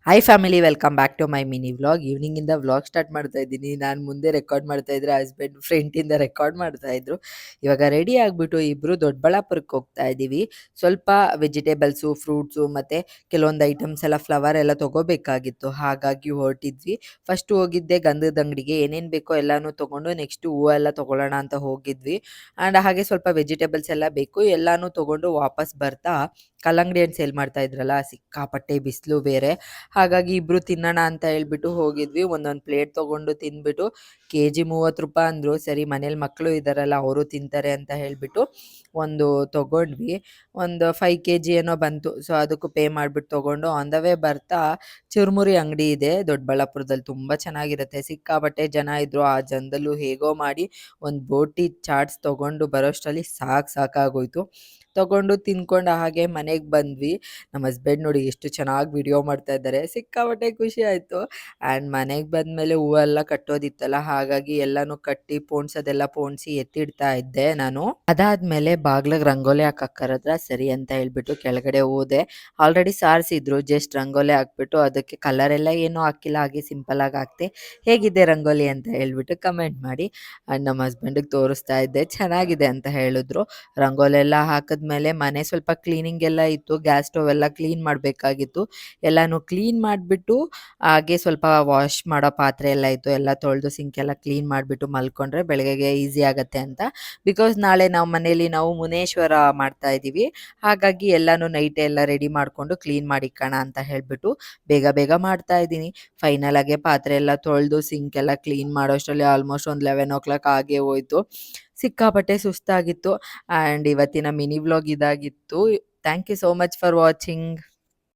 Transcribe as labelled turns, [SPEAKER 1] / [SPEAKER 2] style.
[SPEAKER 1] Hi family, welcome back to my mini vlog. ಈವ್ನಿಂಗಿಂದ vlog start ಮಾಡ್ತಾ ಇದ್ದೀನಿ. ನಾನು ಮುಂದೆ ರೆಕಾರ್ಡ್ ಮಾಡ್ತಾ ಇದ್ರೆ ಹಸ್ಬೆಂಡ್ ಫ್ರಂಟಿಂದ ರೆಕಾರ್ಡ್ ಮಾಡ್ತಾ ಇದ್ರು. ಇವಾಗ ರೆಡಿ ಆಗಿಬಿಟ್ಟು ಇಬ್ಬರು ದೊಡ್ಡಬಳ್ಳಾಪುರಕ್ಕೆ ಹೋಗ್ತಾ ಇದ್ದೀವಿ. ಸ್ವಲ್ಪ ವೆಜಿಟೇಬಲ್ಸು, ಫ್ರೂಟ್ಸು ಮತ್ತು ಕೆಲವೊಂದು ಐಟಮ್ಸ್ ಎಲ್ಲ ಫ್ಲವರ್ ಎಲ್ಲ ತೊಗೋಬೇಕಾಗಿತ್ತು. ಹಾಗಾಗಿ ಹೊರಟಿದ್ವಿ. ಫಸ್ಟು ಹೋಗಿದ್ದೆ ಗಂಧದ ಅಂಗಡಿಗೆ. ಏನೇನು ಬೇಕೋ ಎಲ್ಲನೂ ತೊಗೊಂಡು ನೆಕ್ಸ್ಟು ಹೂವೆಲ್ಲ ತೊಗೊಳ್ಳೋಣ ಅಂತ ಹೋಗಿದ್ವಿ. ಆ್ಯಂಡ್ ಹಾಗೆ ಸ್ವಲ್ಪ ವೆಜಿಟೇಬಲ್ಸ್ ಎಲ್ಲ ಬೇಕು, ಎಲ್ಲನೂ ತೊಗೊಂಡು ವಾಪಸ್ ಬರ್ತಾ ಕಲ್ಲಂಗಡಿ ಹಣ್ಣು ಸೇಲ್ ಮಾಡ್ತಾ ಇದ್ರಲ್ಲ, ಸಿಕ್ಕಾಪಟ್ಟೆ ಬಿಸಿಲು ಬೇರೆ. ಹಾಗಾಗಿ ಇಬ್ರು ತಿನ್ನೋಣ ಅಂತ ಹೇಳ್ಬಿಟ್ಟು ಹೋಗಿದ್ವಿ. ಒಂದೊಂದು ಪ್ಲೇಟ್ ತೊಗೊಂಡು ತಿಂದ್ಬಿಟ್ಟು ಕೆಜಿ 30 ರೂಪಾಯಿ ಅಂದರು. ಸರಿ, ಮನೇಲಿ ಮಕ್ಕಳು ಇದ್ದಾರಲ್ಲ, ಅವರು ತಿಂತಾರೆ ಅಂತ ಹೇಳಿಬಿಟ್ಟು ಒಂದು ತೊಗೊಂಡ್ವಿ. ಒಂದು 5 ಕೆಜಿ ಏನೋ ಬಂತು. ಸೊ ಅದಕ್ಕೂ ಪೇ ಮಾಡಿಬಿಟ್ಟು ತೊಗೊಂಡು ಆನ್ ದ ವೇ ಬರ್ತಾ ಚುರುಮುರಿ ಅಂಗಡಿ ಇದೆ ದೊಡ್ಡಬಳ್ಳಾಪುರದಲ್ಲಿ, ತುಂಬ ಚೆನ್ನಾಗಿರುತ್ತೆ. ಸಿಕ್ಕಾಪಟ್ಟೆ ಜನ ಇದ್ದರು. ಆ ಜನದಲ್ಲೂ ಹೇಗೋ ಮಾಡಿ ಒಂದು ಬೋಟಿ ಚಾಟ್ಸ್ ತೊಗೊಂಡು ಬರೋಷ್ಟರಲ್ಲಿ ಸಾಕಾಗೋಯ್ತು. ತೊಗೊಂಡು ತಿನ್ಕೊಂಡು ಹಾಗೆ ಮನೆಗೆ ಬಂದ್ವಿ. ನಮ್ಮ ಹಸ್ಬೆಂಡ್ ನೋಡಿ ಎಷ್ಟು ಚೆನ್ನಾಗಿ ವಿಡಿಯೋ ಮಾಡ್ತಾ ಇದ್ದಾರೆ, ಸಿಕ್ಕಾಪಟ್ಟೆ ಖುಷಿ ಆಯಿತು. ಆ್ಯಂಡ್ ಮನೆಗೆ ಬಂದಮೇಲೆ ಹೂವೆಲ್ಲ ಕಟ್ಟೋದಿತ್ತಲ್ಲ, ಹಾಗಾಗಿ ಎಲ್ಲನೂ ಕಟ್ಟಿ ಪೋಣಿಸಿ ಎತ್ತಿಡ್ತಾ ಇದ್ದೆ ನಾನು. ಅದಾದಮೇಲೆ ಬಾಗ್ಲಿಗೆ ರಂಗೋಲಿ ಹಾಕಕ್ಕೆ ಕರೆದ್ರ, ಸರಿ ಅಂತ ಹೇಳ್ಬಿಟ್ಟು ಕೆಳಗಡೆ ಹೋದೆ. ಆಲ್ರೆಡಿ ಸಾರಿಸಿದ್ರು, ಜಸ್ಟ್ ರಂಗೋಲಿ ಹಾಕ್ಬಿಟ್ಟು ಅದಕ್ಕೆ ಕಲರ್ ಎಲ್ಲ ಏನೂ ಹಾಕಿಲ್ಲ, ಹಾಗೆ ಸಿಂಪಲಾಗಿ ಹಾಕ್ತೆ. ಹೇಗಿದೆ ರಂಗೋಲಿ ಅಂತ ಹೇಳ್ಬಿಟ್ಟು ಕಮೆಂಟ್ ಮಾಡಿ. ಆ್ಯಂಡ್ ನಮ್ಮ ಹಸ್ಬೆಂಡಿಗೆ ತೋರಿಸ್ತಾ ಇದ್ದೆ, ಚೆನ್ನಾಗಿದೆ ಅಂತ ಹೇಳಿದ್ರು. ರಂಗೋಲಿ ಎಲ್ಲ ಹಾಕಿದ್ಮೇಲೆ ಮನೆ ಸ್ವಲ್ಪ ಕ್ಲೀನಿಂಗ್ ಎಲ್ಲ ಇತ್ತು. ಗ್ಯಾಸ್ ಸ್ಟವ್ ಎಲ್ಲ ಕ್ಲೀನ್ ಮಾಡಬೇಕಾಗಿತ್ತು. ಎಲ್ಲನೂ ಕ್ಲೀನ್ ಮಾಡಿಬಿಟ್ಟು ಹಾಗೆ ಸ್ವಲ್ಪ ವಾಶ್ ಮಾಡೋ ಪಾತ್ರೆ ಎಲ್ಲ ಇತ್ತು, ಎಲ್ಲ ತೊಳೆದು ಸಿಂಕೆಲ್ಲ ಕ್ಲೀನ್ ಮಾಡಿಬಿಟ್ಟು ಮಲ್ಕೊಂಡ್ರೆ ಬೆಳಗ್ಗೆಗೆ ಈಸಿ ಆಗುತ್ತೆ ಅಂತ. ಬಿಕಾಸ್ ನಾಳೆ ನಾವು ಮುನೇಶ್ವರ ಮಾಡ್ತಾ ಇದ್ದೀವಿ. ಹಾಗಾಗಿ ಎಲ್ಲನೂ ನೈಟೇ ಎಲ್ಲ ರೆಡಿ ಮಾಡಿಕೊಂಡು ಕ್ಲೀನ್ ಮಾಡಿಕ್ಕೋಣ ಅಂತ ಹೇಳಿಬಿಟ್ಟು ಬೇಗ ಮಾಡ್ತಾ ಇದ್ದೀನಿ. ಫೈನಲ್ ಆಗಿ ಪಾತ್ರೆ ಎಲ್ಲ ತೊಳೆದು ಸಿಂಕೆಲ್ಲ ಕ್ಲೀನ್ ಮಾಡೋಷ್ಟರಲ್ಲಿ ಆಲ್ಮೋಸ್ಟ್ ಒಂದು 11 ಆಗೇ ಹೋಯಿತು. ಸಿಕ್ಕಾಪಟ್ಟೆ ಸುಸ್ತಾಗಿತ್ತು. ಆ್ಯಂಡ್ ಇವತ್ತಿನ ಮಿನಿ ವ್ಲಾಗ್ ಇದಾಗಿತ್ತು. Thank you so much for watching.